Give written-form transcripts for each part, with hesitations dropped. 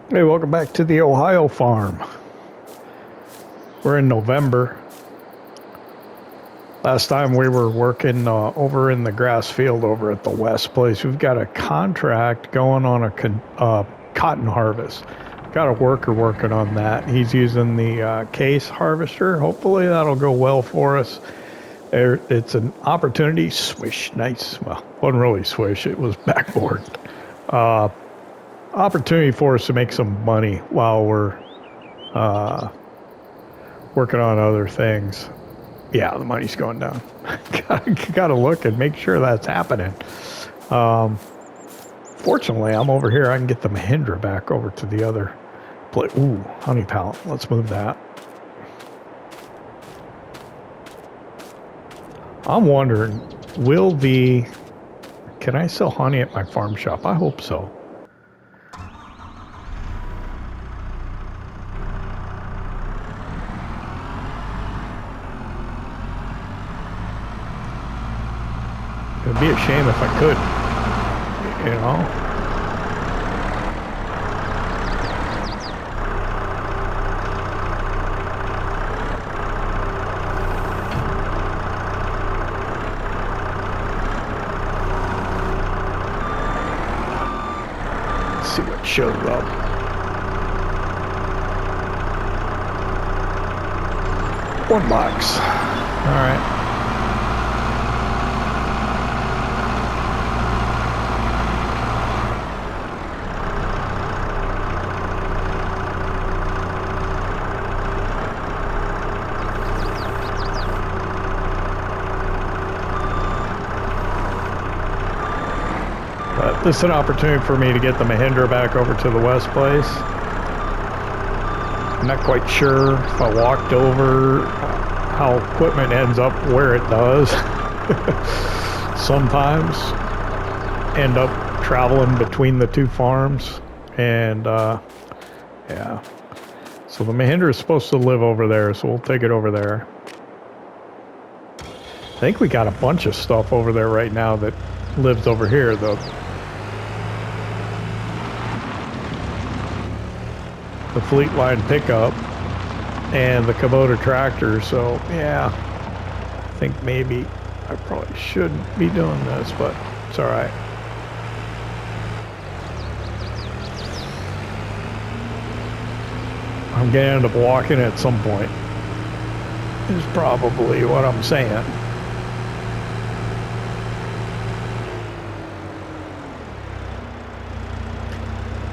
Hey, welcome back to the Ohio farm. We're in November. Last time we were working over in the grass field over at the West place. We've got a contract going on a cotton harvest. Got a worker working on that. He's using the case harvester. Hopefully that'll go well for us. It's an opportunity. Swish, nice. Well, wasn't really swish. It was backboard. Opportunity for us to make some money while we're working on other things. Yeah, the money's going down. Gotta look and make sure that's happening. Fortunately, I'm over here. I can get the Mahindra back over to the other place. Ooh, honey pallet. Let's move that. I'm wondering, can I sell honey at my farm shop? I hope so. It'd be a shame if I could, you know. Let's see what shows up. One box. All right. This is an opportunity for me to get the Mahindra back over to the West place. I'm not quite sure if I walked over how equipment ends up where it does. Sometimes end up traveling between the two farms. And yeah. So the Mahindra is supposed to live over there, so we'll take it over there. I think we got a bunch of stuff over there right now that lives over here. The Fleet Line pickup and the Kubota tractor. So yeah, I think maybe I probably shouldn't be doing this, but it's all right. I'm gonna end up walking at some point, is probably what I'm saying.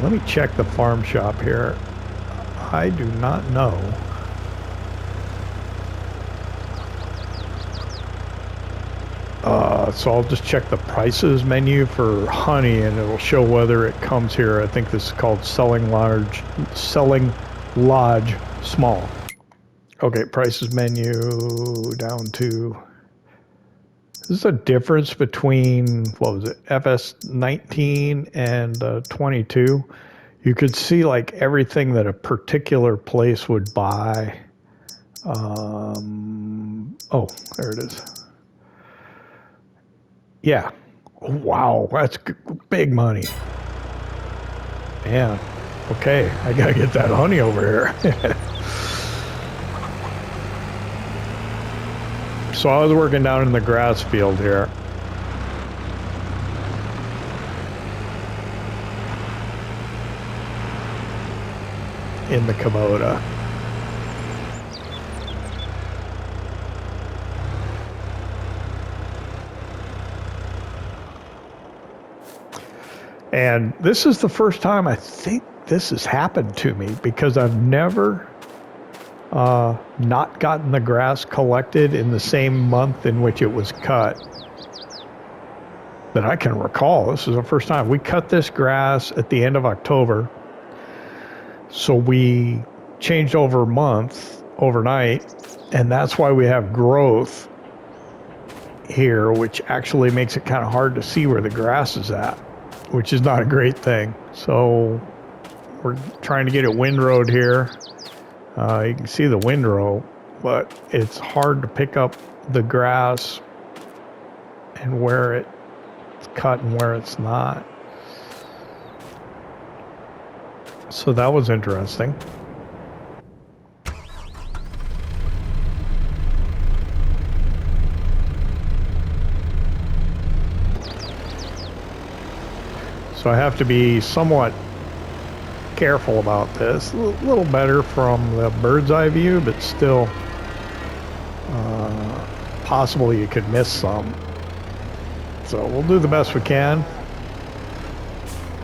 Let me check the farm shop here. I do not know. So I'll just check the prices menu for honey and it'll show whether it comes here. I think this is called selling large small. Okay, prices menu down to, this is a difference between, what was it, FS19 and 22. You could see like everything that a particular place would buy. Oh, there it is. Yeah. Oh, wow, that's big money. Man, okay, I gotta get that honey over here. So I was working down in the grass field here. In the Kubota. And this is the first time I think this has happened to me, because I've never not gotten the grass collected in the same month in which it was cut that I can recall. This is the first time. We cut this grass at the end of October. So we changed over a month overnight, and that's why we have growth here, which actually makes it kind of hard to see where the grass is at, which is not a great thing. So we're trying to get it windrowed here. You can see the windrow, but it's hard to pick up the grass and where it's cut and where it's not. So that was interesting. So I have to be somewhat careful about this. A little better from the bird's eye view, but still possible you could miss some. So we'll do the best we can.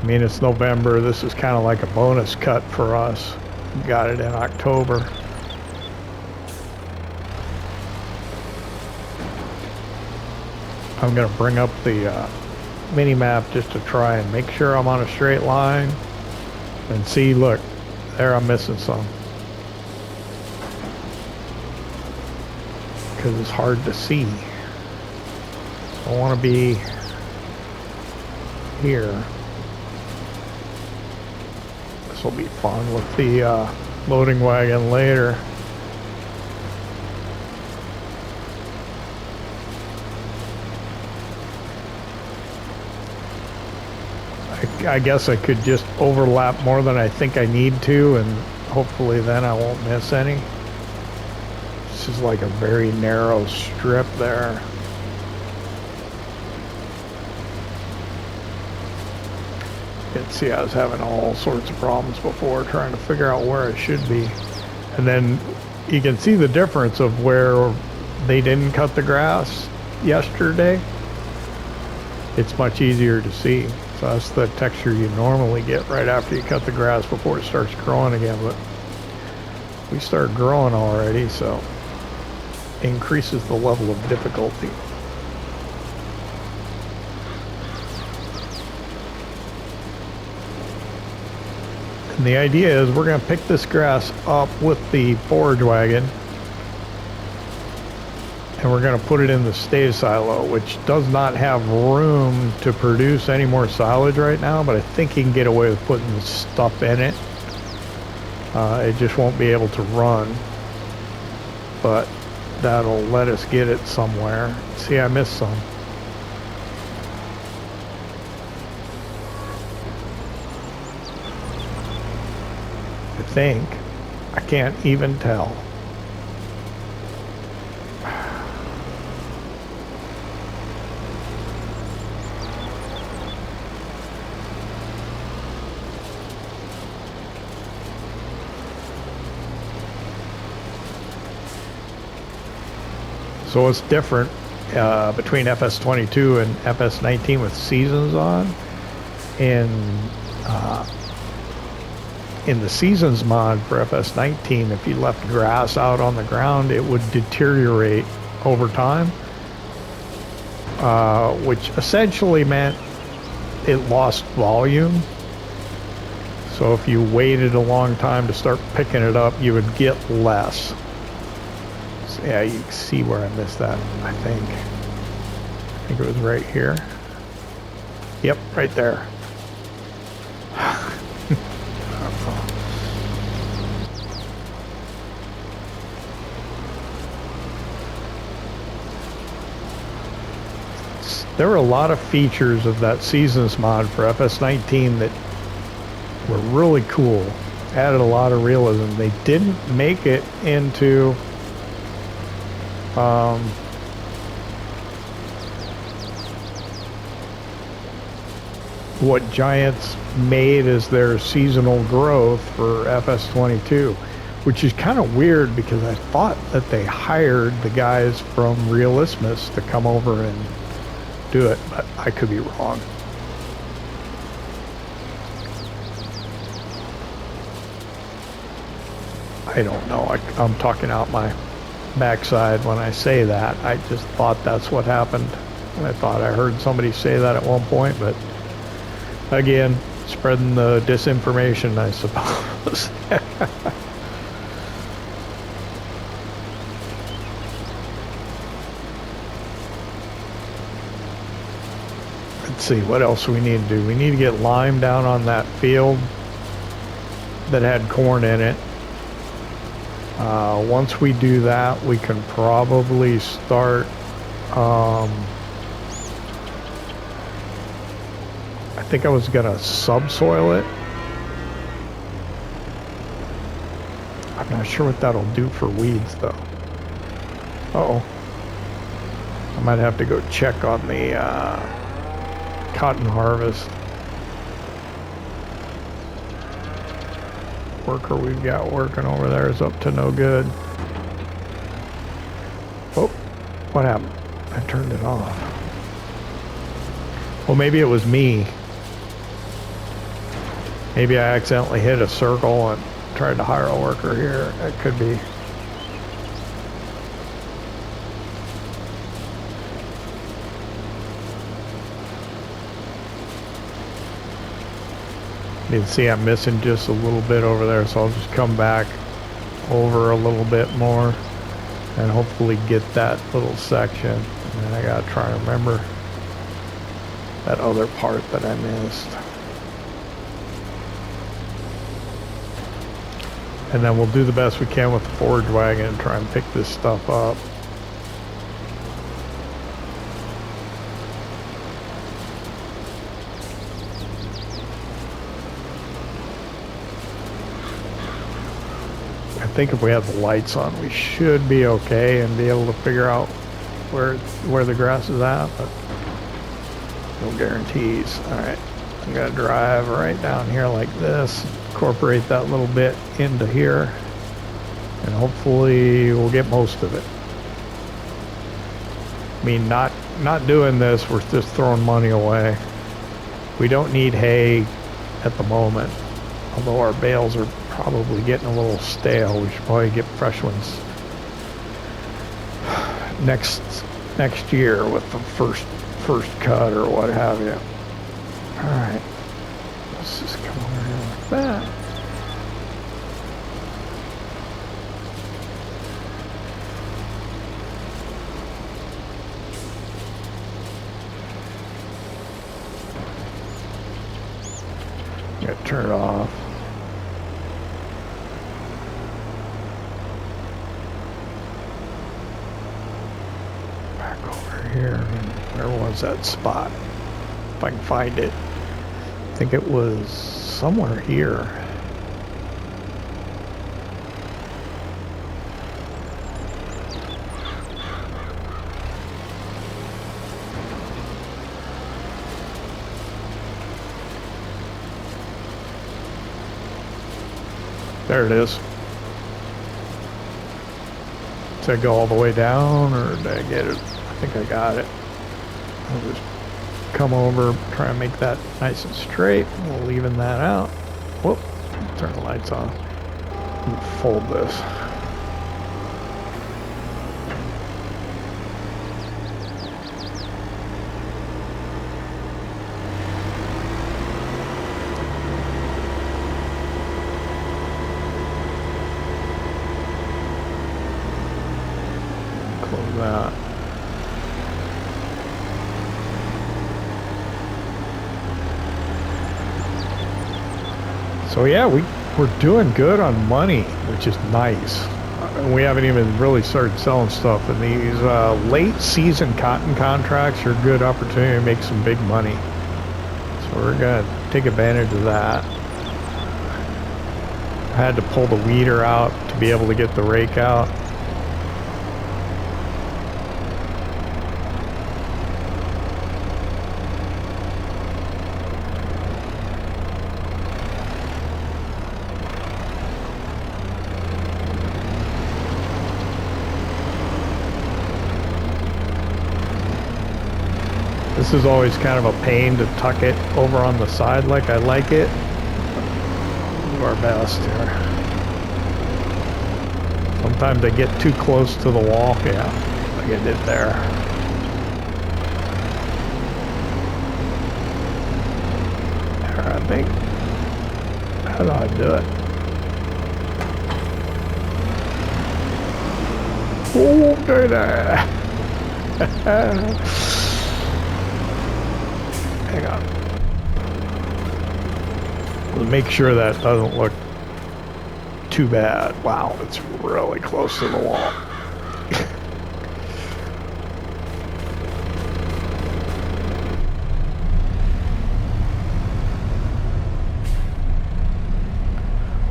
I mean, it's November. This is kind of like a bonus cut for us. We got it in October. I'm going to bring up the mini map just to try and make sure I'm on a straight line. And see, look, there I'm missing some. Because it's hard to see. I want to be here. This will be fun with the loading wagon later. I guess I could just overlap more than I think I need to, and hopefully then I won't miss any. This is like a very narrow strip there. You can see I was having all sorts of problems before trying to figure out where I should be. And then you can see the difference of where they didn't cut the grass yesterday. It's much easier to see. So that's the texture you normally get right after you cut the grass before it starts growing again. But we start growing already, so it increases the level of difficulty. And the idea is we're going to pick this grass up with the forage wagon, and we're going to put it in the stave silo, which does not have room to produce any more silage right now, but I think he can get away with putting the stuff in it. It just won't be able to run, but that'll let us get it somewhere. See, I missed some. I think. I can't even tell. So it's different between FS22 and FS19 with seasons on. In the seasons mod for FS19, if you left grass out on the ground, it would deteriorate over time, which essentially meant it lost volume. So if you waited a long time to start picking it up, you would get less. So yeah, you can see where I missed that, I think it was right here. Yep, right there. There were a lot of features of that seasons mod for FS19 that were really cool. Added a lot of realism. They didn't make it into what Giants made as their seasonal growth for FS22, which is kind of weird because I thought that they hired the guys from Realismus to come over and do it, but I could be wrong. I don't know. I'm talking out my backside when I say that. I just thought that's what happened. I thought I heard somebody say that at one point, but again, spreading the disinformation, I suppose. Let's see, what else we need to do? We need to get lime down on that field that had corn in it. Once we do that, we can probably start, I think I was gonna subsoil it. I'm not sure what that'll do for weeds though. Uh-oh. I might have to go check on the cotton harvest. Worker we've got working over there is up to no good. Oh, what happened? I turned it off. Well, maybe it was me. Maybe I accidentally hit a circle and tried to hire a worker here. That could be. You can see I'm missing just a little bit over there, so I'll just come back over a little bit more and hopefully get that little section. And then I gotta try and remember that other part that I missed. And then we'll do the best we can with the forage wagon and try and pick this stuff up. I think if we have the lights on, we should be okay and be able to figure out where the grass is at, but no guarantees. All right, I'm gonna drive right down here like this, incorporate that little bit into here, and hopefully we'll get most of it. I mean, not doing this, we're just throwing money away. We don't need hay at the moment, although our bales are probably getting a little stale. We should probably get fresh ones next year with the first cut or what have you. All right, let's just come over here like that. Gotta turn it off. Here, where was that spot? If I can find it. I think it was somewhere here. There it is. Did I go all the way down, or did I get it? I think I got it. I'll just come over, try and make that nice and straight. We'll leaving that out. Whoop, turn the lights on. Fold this. Close that. So yeah, we're doing good on money, which is nice. We haven't even really started selling stuff, and these late season cotton contracts are a good opportunity to make some big money. So we're gonna take advantage of that. I had to pull the weeder out to be able to get the rake out. This is always kind of a pain to tuck it over on the side like I like it. Do our best here. Sometimes I get too close to the wall. Yeah, like I did there. There, I think. How do I do it? Oh, there. Hang on. We'll make sure that doesn't look too bad. Wow, it's really close to the wall.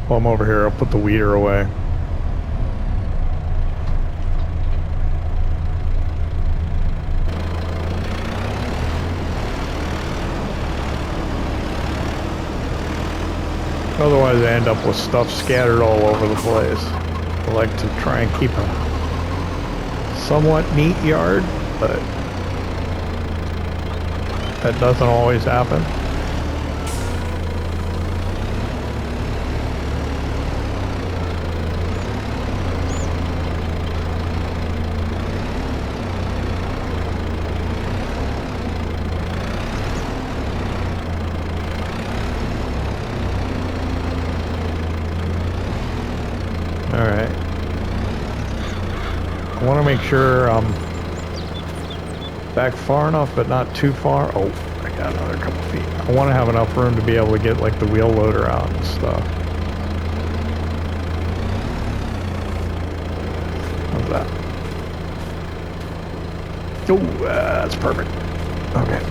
While I'm over here, I'll put the weeder away. Otherwise, I end up with stuff scattered all over the place. I like to try and keep a somewhat neat yard, but that doesn't always happen. Alright. I want to make sure I'm back far enough, but not too far. Oh, I got another couple feet. I want to have enough room to be able to get like the wheel loader out and stuff. How's that? Oh, that's perfect. Okay.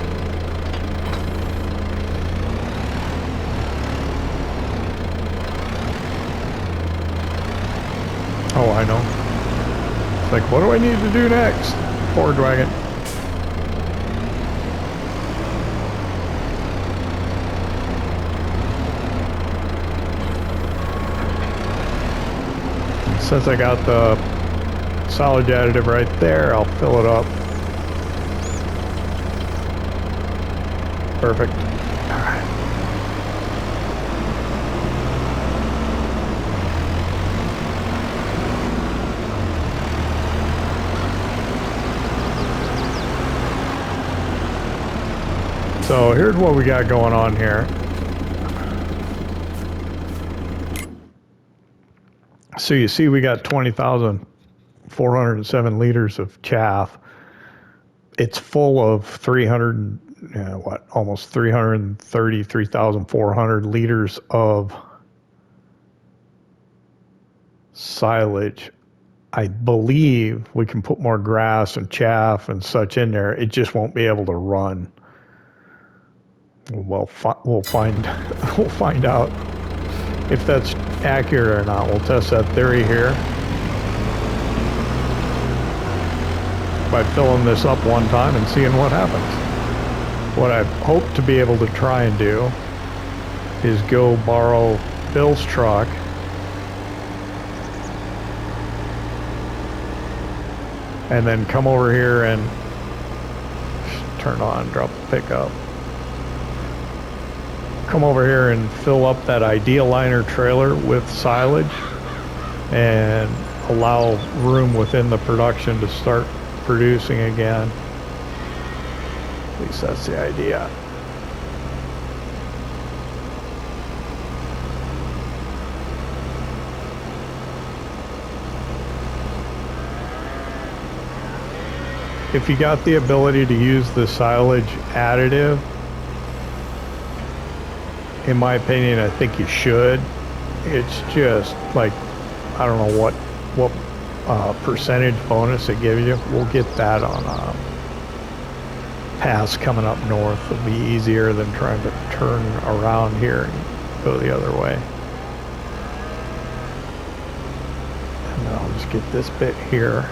Oh, I know. It's like, what do I need to do next? Forward wagon. And since I got the silage additive right there, I'll fill it up. Perfect. All right. So here's what we got going on here. So you see we got 20,407 liters of chaff. It's full of 300, almost 333,400 liters of silage. I believe we can put more grass and chaff and such in there. It just won't be able to run. We'll find out if that's accurate or not. We'll test that theory here by filling this up one time and seeing what happens. What I hope to be able to try and do is go borrow Bill's truck and then come over here and turn on, drop the pickup. Come over here and fill up that Ideal Liner trailer with silage and allow room within the production to start producing again. At least that's the idea. If you got the ability to use the silage additive, in my opinion, I think you should. It's just like, I don't know what percentage bonus it gives you. We'll get that on pass coming up north. It'll be easier than trying to turn around here and go the other way. And then I'll just get this bit here.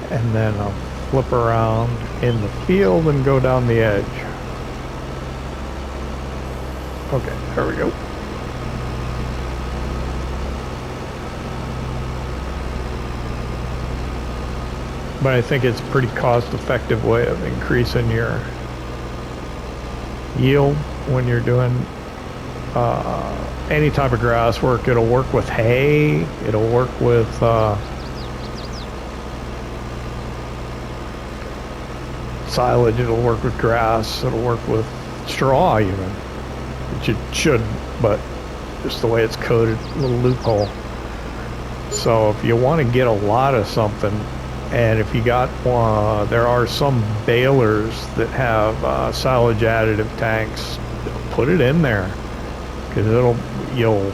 And then I'll flip around in the field and go down the edge. Okay, there we go. But I think it's a pretty cost-effective way of increasing your yield when you're doing any type of grass work. It'll work with hay. It'll work with silage. It'll work with grass. It'll work with straw even. Which it should, but just the way it's coded, a little loophole. So if you want to get a lot of something, and if you got there are some balers that have silage additive tanks, put it in there. because you'll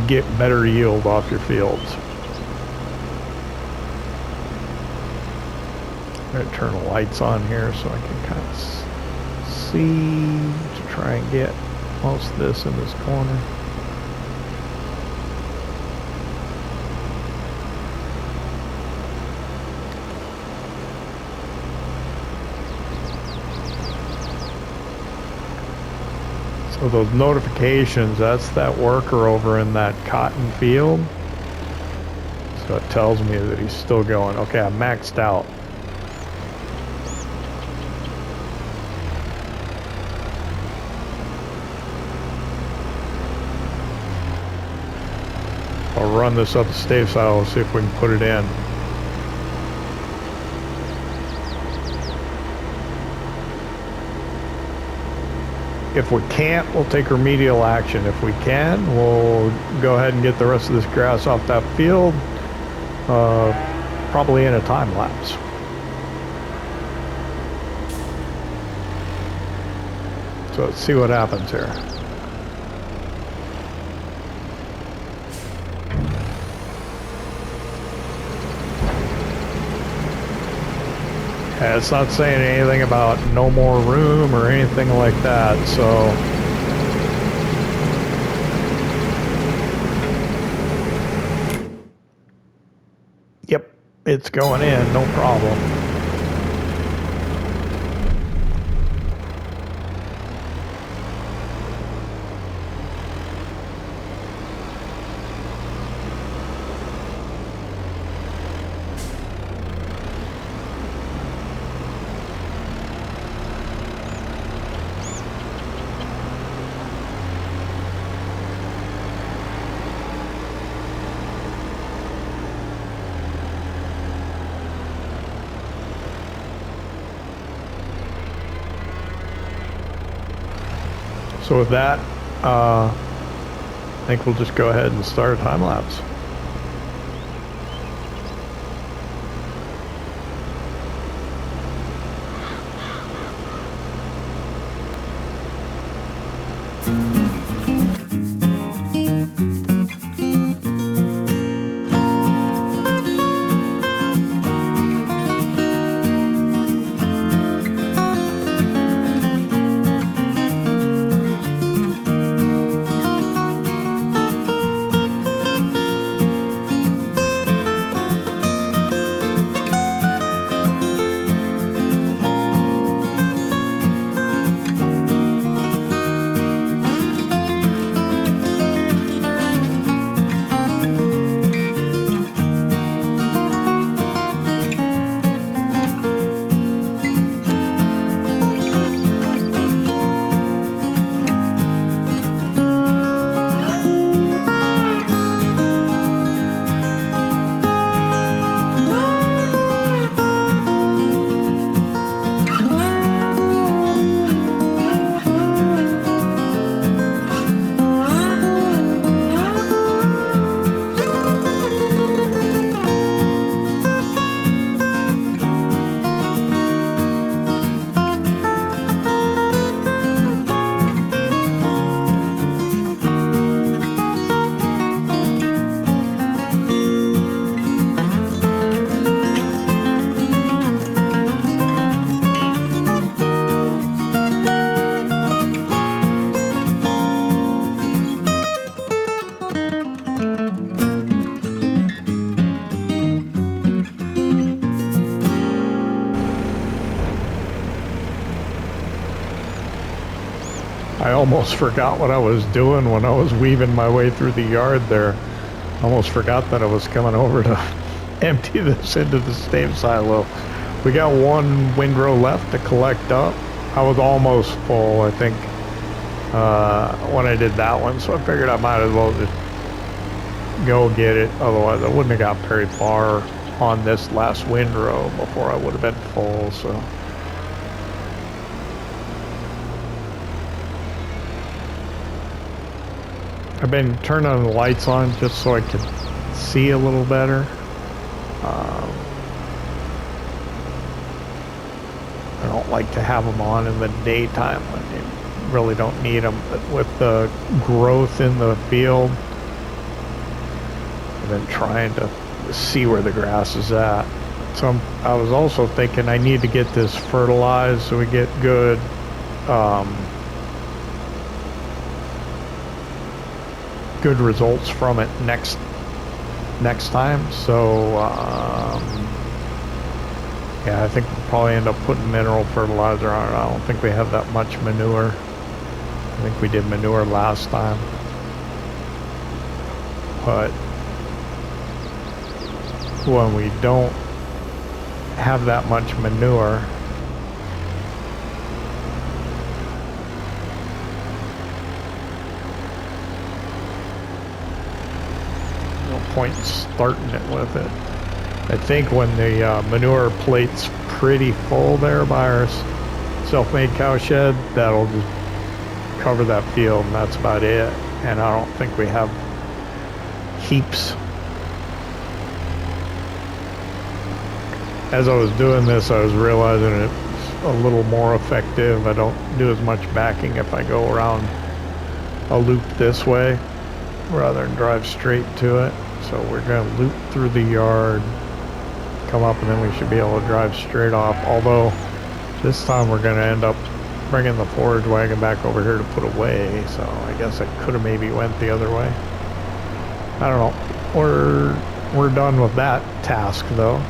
get better yield off your fields. I'm gonna turn the lights on here so I can kind of see to try and get most of this in this corner. So those notifications, that's that worker over in that cotton field. So it tells me that he's still going. Okay, I'm maxed out. I'll run this up the stave silo and see if we can put it in. If we can't, we'll take remedial action. If we can, we'll go ahead and get the rest of this grass off that field, probably in a time lapse. So let's see what happens here. It's not saying anything about no more room or anything like that, so yep, it's going in, no problem. So with that, I think we'll just go ahead and start a time lapse. I almost forgot what I was doing when I was weaving my way through the yard there. Almost forgot that I was coming over to empty this into the stave silo. We got one windrow left to collect up. I was almost full, I think, when I did that one, so I figured I might as well just go get it. Otherwise, I wouldn't have got very far on this last windrow before I would have been full, so. I've been turning the lights on just so I could see a little better. I don't like to have them on in the daytime when really don't need them. But with the growth in the field, I've been trying to see where the grass is at. So I was also thinking I need to get this fertilized so we get good good results from it next time. So yeah, I think we'll probably end up putting mineral fertilizer on it. I don't think we have that much manure. I think we did manure last time, but when we don't have that much manure, no point in starting it with it. I think when the manure plate's pretty full there by our self-made cowshed, that'll just cover that field, and that's about it. And I don't think we have heaps. As I was doing this, I was realizing it's a little more effective. I don't do as much backing if I go around a loop this way rather than drive straight to it. So we're going to loop through the yard, come up, and then we should be able to drive straight off. Although this time we're going to end up bringing the forage wagon back over here to put away. So I guess I could have maybe went the other way. I don't know. We're done with that task though.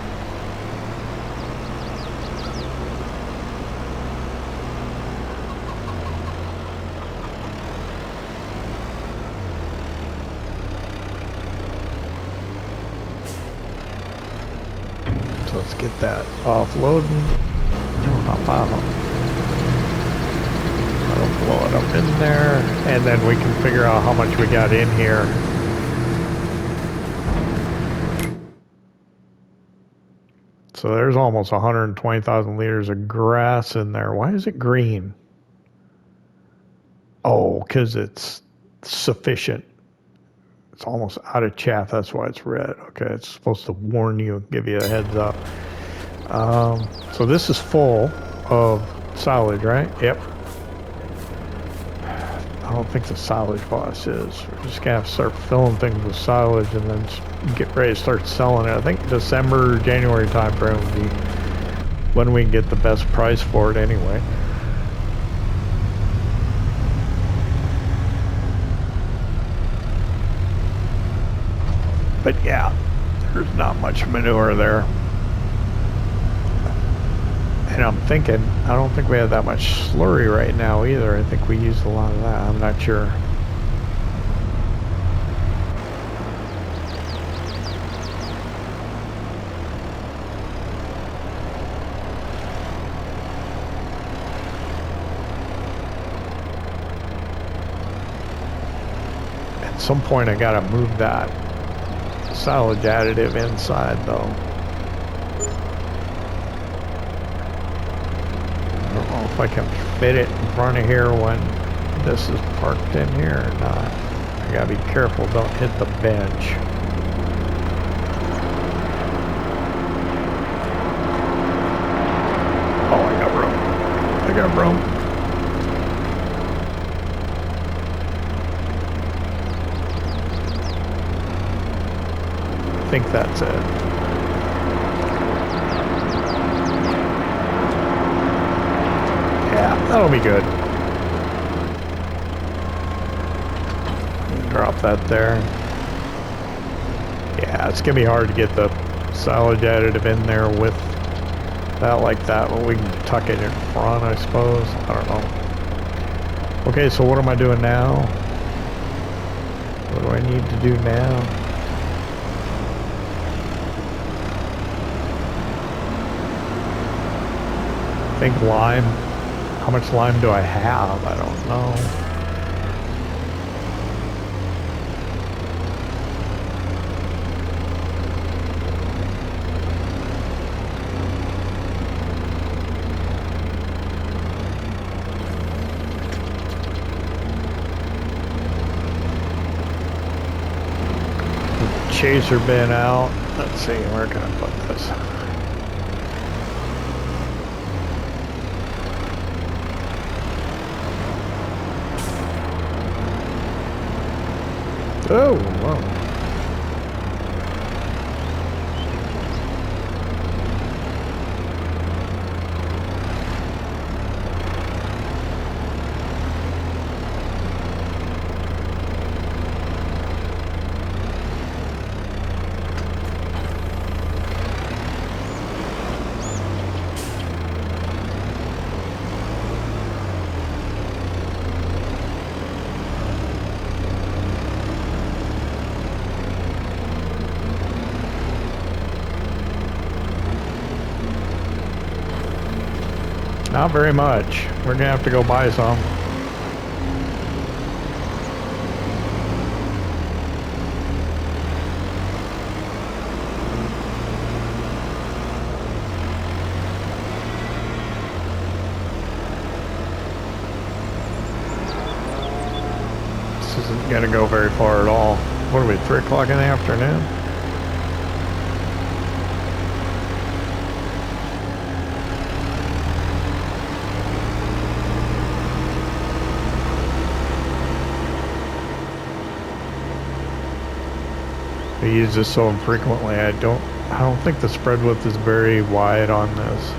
So let's get that offloading. No, not bottom. I'll blow it up in there, and then we can figure out how much we got in here. So there's almost 120,000 liters of grass in there. Why is it green? Oh, because it's sufficient. It's almost out of chaff. That's why it's red. Okay, it's supposed to warn you, give you a heads up. So this is full of silage, right? Yep. I don't think the silage boss is. We're just gonna have to start filling things with silage and then get ready to start selling it. I think December, January time frame would be when we can get the best price for it anyway. But yeah, there's not much manure there. And I'm thinking, I don't think we have that much slurry right now either. I think we used a lot of that. I'm not sure. At some point I gotta move that silage additive inside though. If I can fit it in front of here when this is parked in here or not. I gotta be careful, don't hit the bench. Oh, I got room. I got room. I think that's it. That'll be good. Drop that there. Yeah, it's gonna be hard to get the silage additive in there with that like that, but we can tuck it in front, I suppose. I don't know. Okay, so what am I doing now? What do I need to do now? I think lime. How much lime do I have? I don't know. Chaser bin out. Let's see, where can I put this? Oh, wow. Not very much. We're gonna have to go buy some. This isn't gonna go very far at all. What are we, 3 o'clock in the afternoon? We use this so infrequently. I don't think the spread width is very wide on this.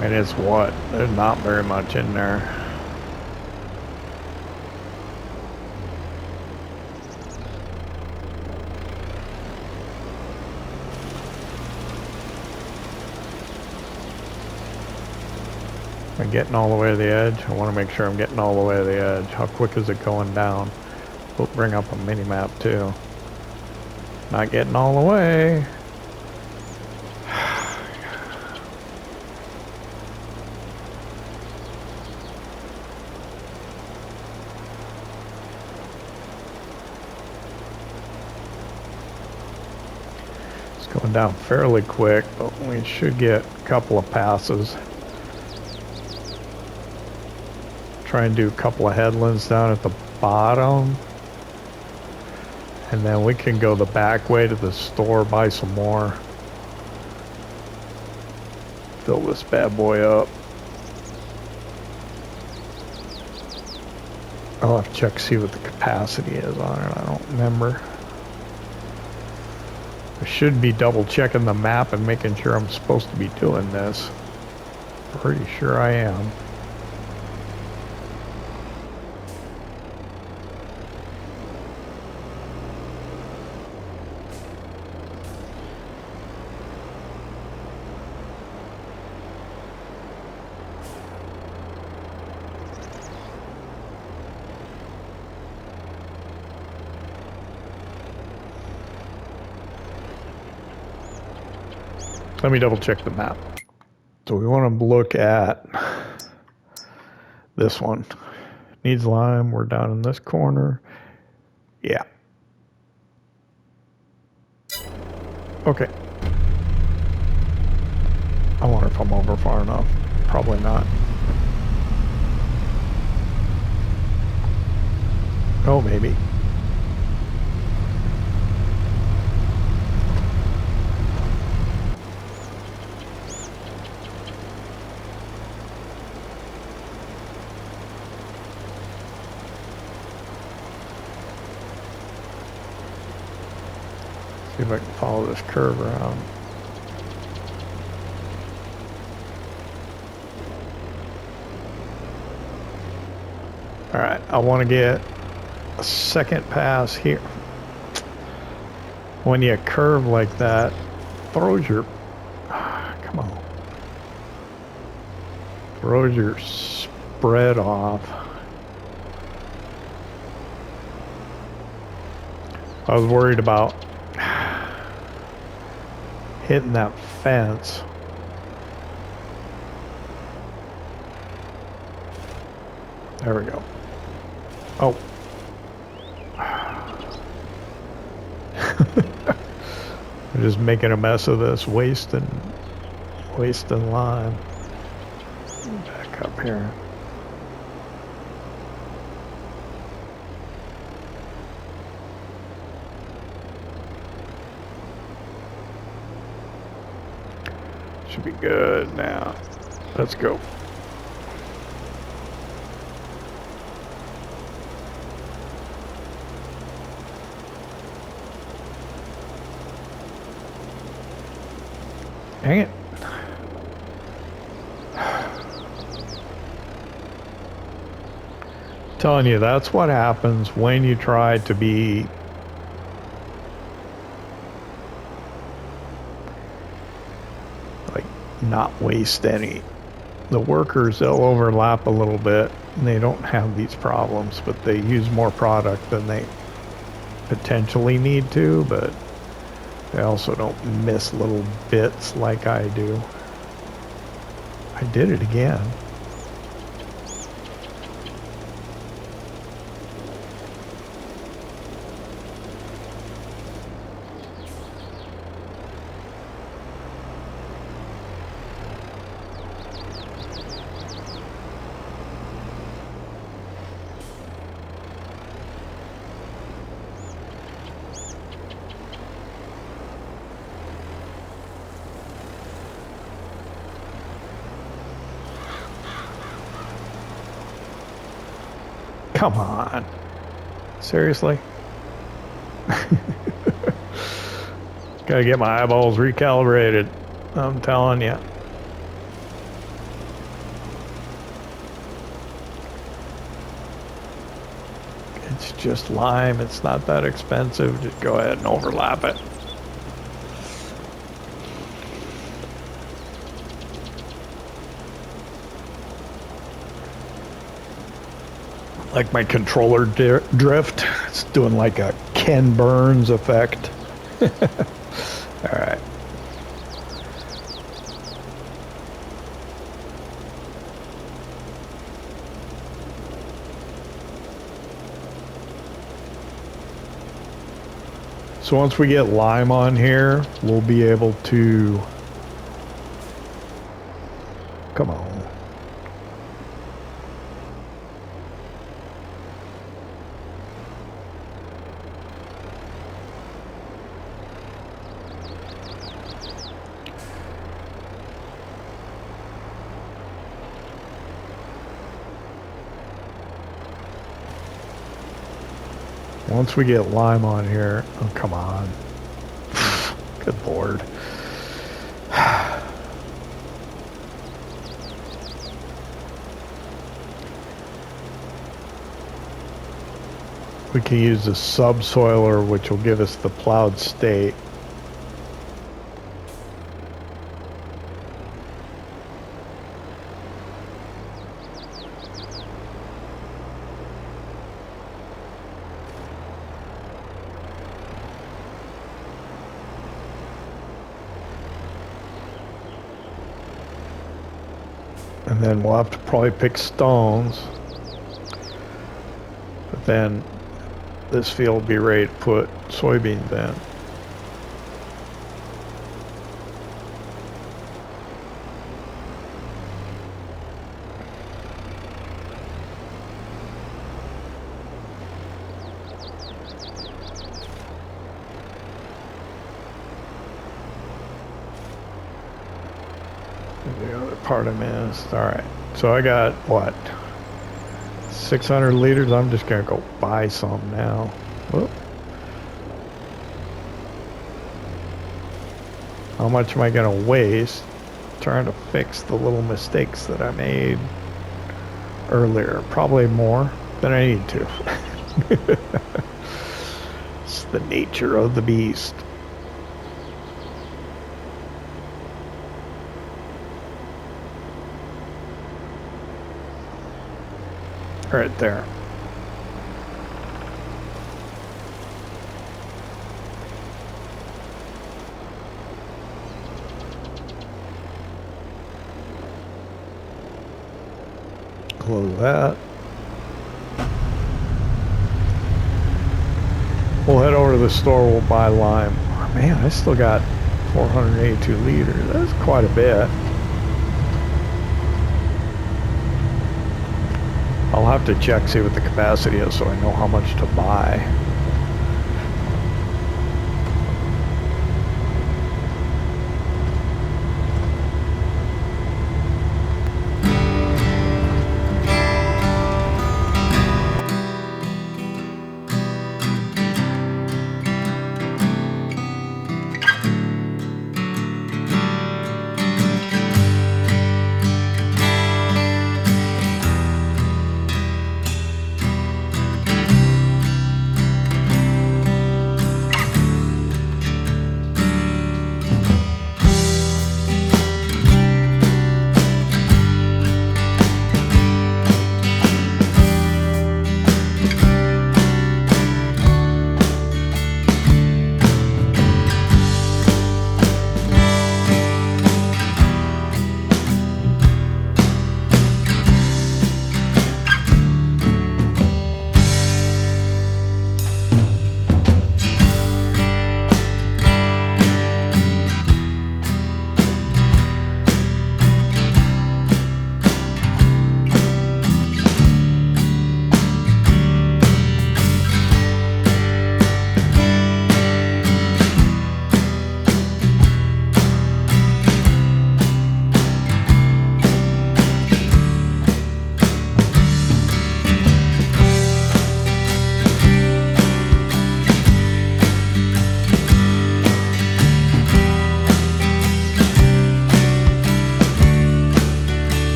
And it's what? There's not very much in there. Am I getting all the way to the edge? I want to make sure I'm getting all the way to the edge. How quick is it going down? We'll bring up a mini map too. Not getting all the way. It's going down fairly quick, but we should get a couple of passes. Try and do a couple of headlands down at the bottom, and then we can go the back way to the store, buy some more, fill this bad boy up. I'll have to check, see what the capacity is on it. I don't remember. I should be double checking the map and making sure I'm supposed to be doing this. Pretty sure I am. Let me double check the map. So we want to look at this one. Needs lime. We're down in this corner. Yeah. Okay. I wonder if I'm over far enough. Probably not. Oh, maybe. See if I can follow this curve around. All right, I want to get a second pass here. When you curve like that, throws your, come on, throws your spread off. I was worried about hitting that fence. There we go. Oh. I'm just making a mess of this, wasting line. Back up here. Should be good now. Let's go. Dang it. Telling you, that's what happens when you try to be like not waste any. The workers, they'll overlap a little bit and they don't have these problems, but they use more product than they potentially need to, but they also don't miss little bits like I do. I did it again. Come on. Seriously? Gotta get my eyeballs recalibrated. I'm telling you. It's just lime. It's not that expensive. Just go ahead and overlap it. Like my controller drift, it's doing like a Ken Burns effect. All right. So once we get lime on here, we'll be able to, come on. Once we get lime on here, oh come on, good lord. We can use the subsoiler, which will give us the plowed state. And then we'll have to probably pick stones. But then this field will be ready to put soybeans in. The other part I missed. Alright, so I got what? 600 liters. I'm just gonna go buy some now. Whoop. How much am I gonna waste trying to fix the little mistakes that I made earlier? Probably more than I need to. It's the nature of the beast. Right there. Close that. We'll head over to the store, we'll buy lime. Oh, man, I still got 482 liters. That's quite a bit. I'll have to check, see what the capacity is so I know how much to buy.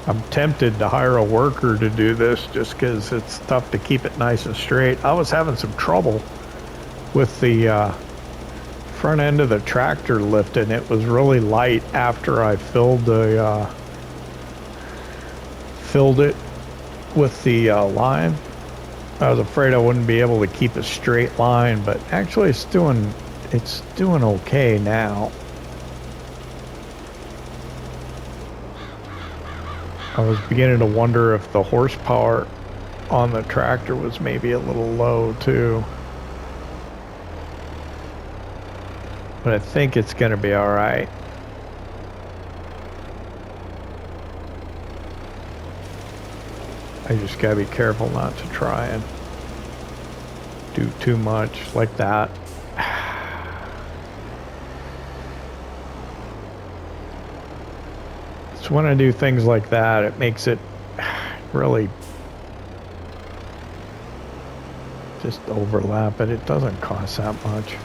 I'm tempted to hire a worker to do this just because it's tough to keep it nice and straight. I was having some trouble with the front end of the tractor lifting. It was really light after I filled it with the line. I was afraid I wouldn't be able to keep a straight line, but actually it's doing okay now. I was beginning to wonder if the horsepower on the tractor was maybe a little low too. But I think it's going to be all right. I just got to be careful not to try and do too much like that. So when I do things like that, it makes it really just overlap it. It doesn't cost that much.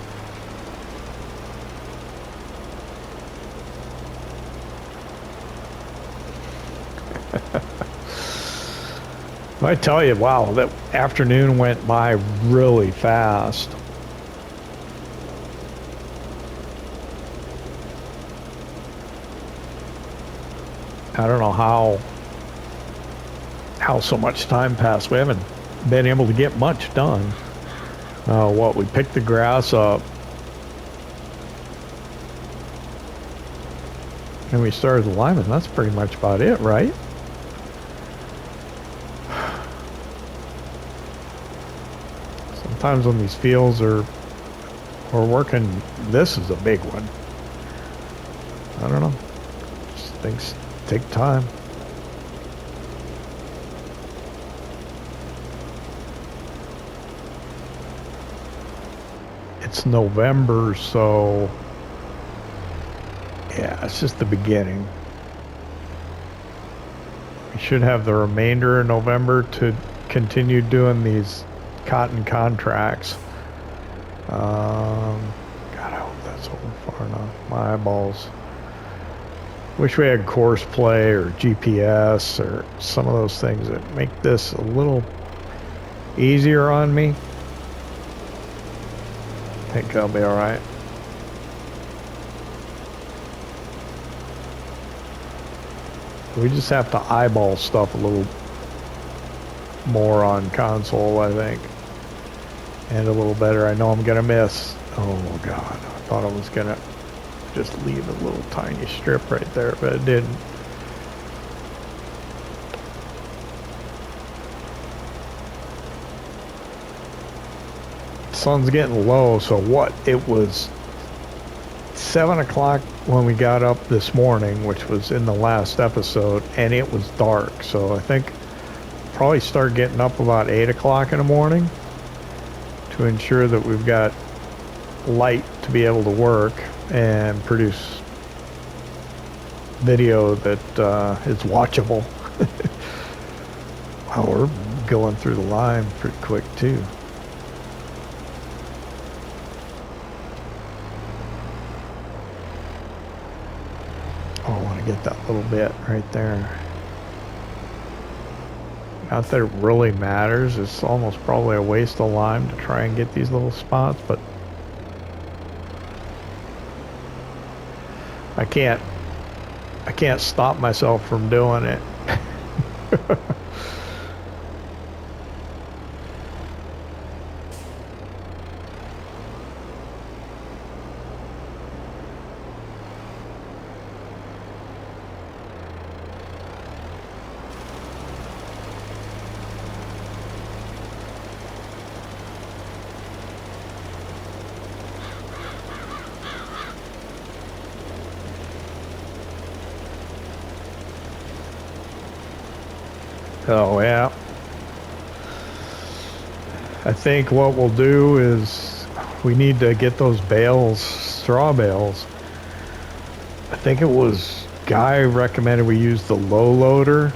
I tell you, wow, that afternoon went by really fast. I don't know how so much time passed. We haven't been able to get much done. We picked the grass up and we started the liming. That's pretty much about it, right? Sometimes when these fields are working, this is a big one. I don't know. Just things take time. It's November, so yeah, it's just the beginning. We should have the remainder of November to continue doing these cotton contracts. God, I hope that's over far enough. My eyeballs. Wish we had course play or GPS or some of those things that make this a little easier on me. I think I'll be all right. We just have to eyeball stuff a little more on console, I think. And a little better. I know I'm gonna miss. Oh God, I thought I was gonna just leave a little tiny strip right there, but it didn't. Sun's getting low, so what? It was 7 o'clock when we got up this morning, which was in the last episode, and it was dark. So I think probably start getting up about 8 o'clock in the morning to ensure that we've got light to be able to work and produce video that is watchable. Wow, we're going through the line pretty quick too. Oh, I want to get that little bit right there. Not that it really matters. It's almost probably a waste of lime to try and get these little spots, but I can't stop myself from doing it. Oh yeah. I think what we'll do is we need to get those bales, straw bales. I think it was Guy recommended we use the low loader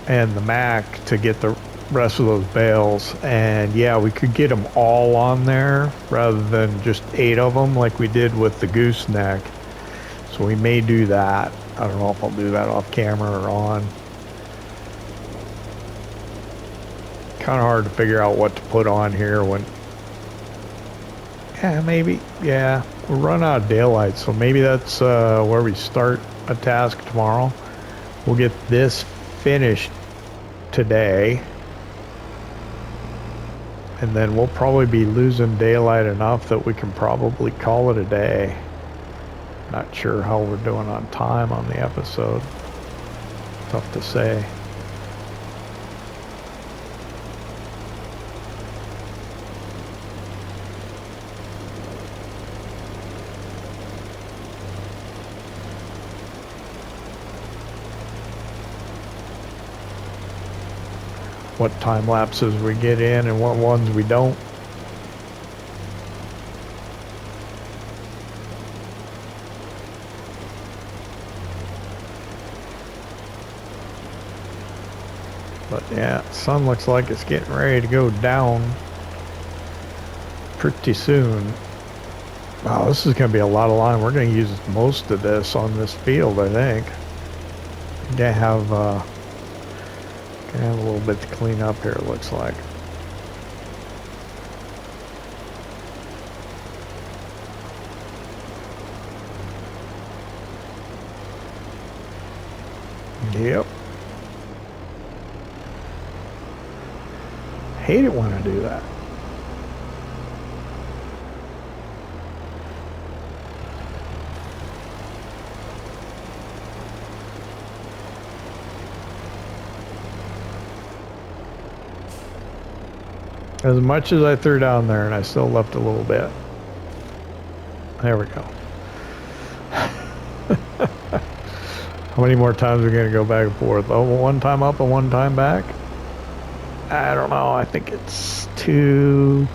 and the Mac to get the rest of those bales. And yeah, we could get them all on there rather than just 8 of them like we did with the gooseneck. So we may do that. I don't know if I'll do that off camera or on. Kind of hard to figure out what to put on here when... Yeah, maybe. Yeah, we'll run out of daylight, so maybe that's where we start a task tomorrow. We'll get this finished today. And then we'll probably be losing daylight enough that we can probably call it a day. Not sure how we're doing on time on the episode. Tough to say. What time lapses we get in and what ones we don't. But yeah, sun looks like it's getting ready to go down pretty soon. Wow, this is going to be a lot of line. We're going to use most of this on this field, I think. Gonna have a little bit to clean up here, it looks like. Yep. Hate it when I do that. As much as I threw down there, and I still left a little bit. There we go. How many more times are we going to go back and forth? Oh, one time up and one time back? I don't know. I think it's 2.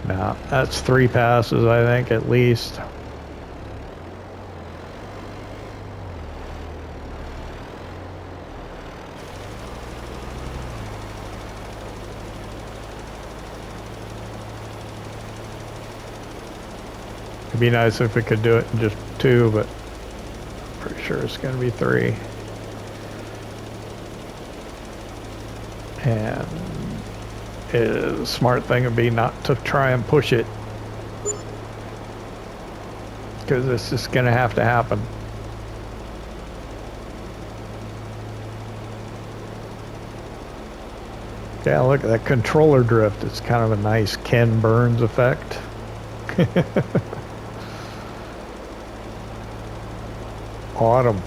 No, that's 3 passes, I think, at least. It'd be nice if we could do it in just 2, but I'm pretty sure it's going to be 3. And a smart thing would be not to try and push it, because it's just going to have to happen. Yeah, look at that controller drift. It's kind of a nice Ken Burns effect. Autumn.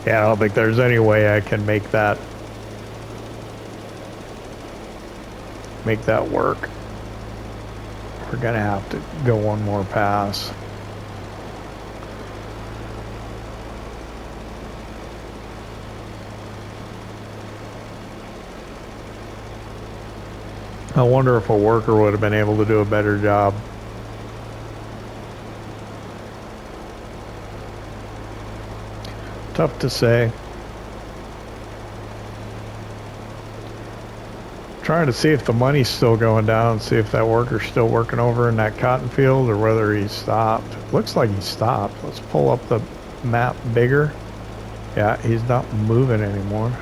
Yeah, I don't think there's any way I can make that work. We're gonna have to go one more pass. I wonder if a worker would have been able to do a better job. Tough to say. Trying to see if the money's still going down, see if that worker's still working over in that cotton field or whether he stopped. Looks like he stopped. Let's pull up the map bigger. Yeah, he's not moving anymore.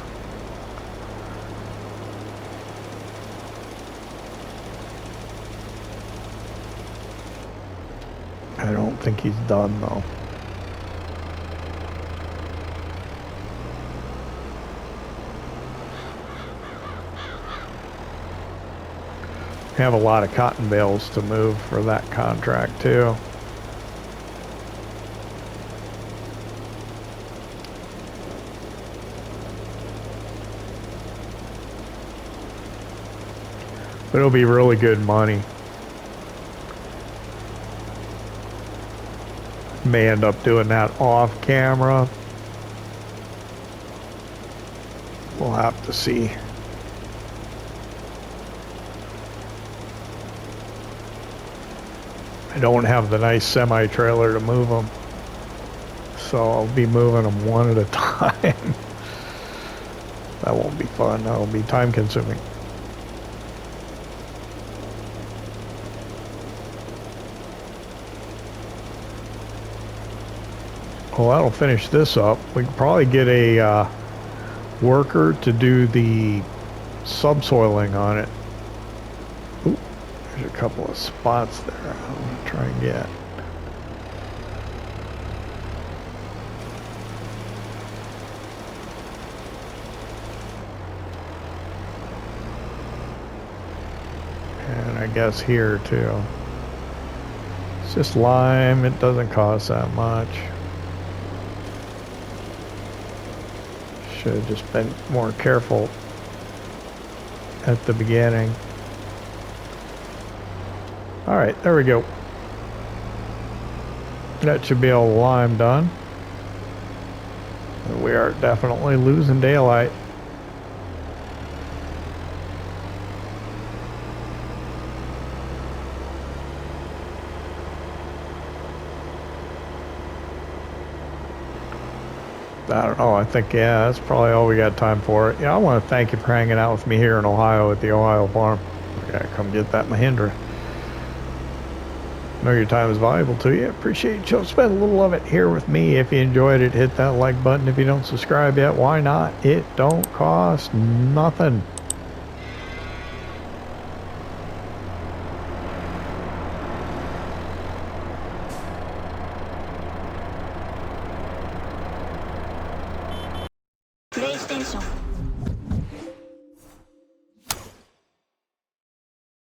I don't think he's done though. We have a lot of cotton bales to move for that contract too. But it'll be really good money. May end up doing that off camera. We'll have to see. I don't have the nice semi-trailer to move them, so I'll be moving them one at a time. That won't be fun. That'll be time consuming. Well, that'll finish this up. We can probably get a worker to do the subsoiling on it. Ooh, there's a couple of spots there I'm going to try and get. And I guess here too. It's just lime. It doesn't cost that much. Should have just been more careful at the beginning. All right, there we go. That should be all the lime done. And we are definitely losing daylight. I don't know. I think, yeah, that's probably all we got time for. Yeah, I want to thank you for hanging out with me here in Ohio at the Ohio farm. I gotta come get that Mahindra. Know your time is valuable to you. Appreciate you. Spend a little of it here with me. If you enjoyed it, hit that like button. If you don't subscribe yet, why not? It don't cost nothing. PlayStation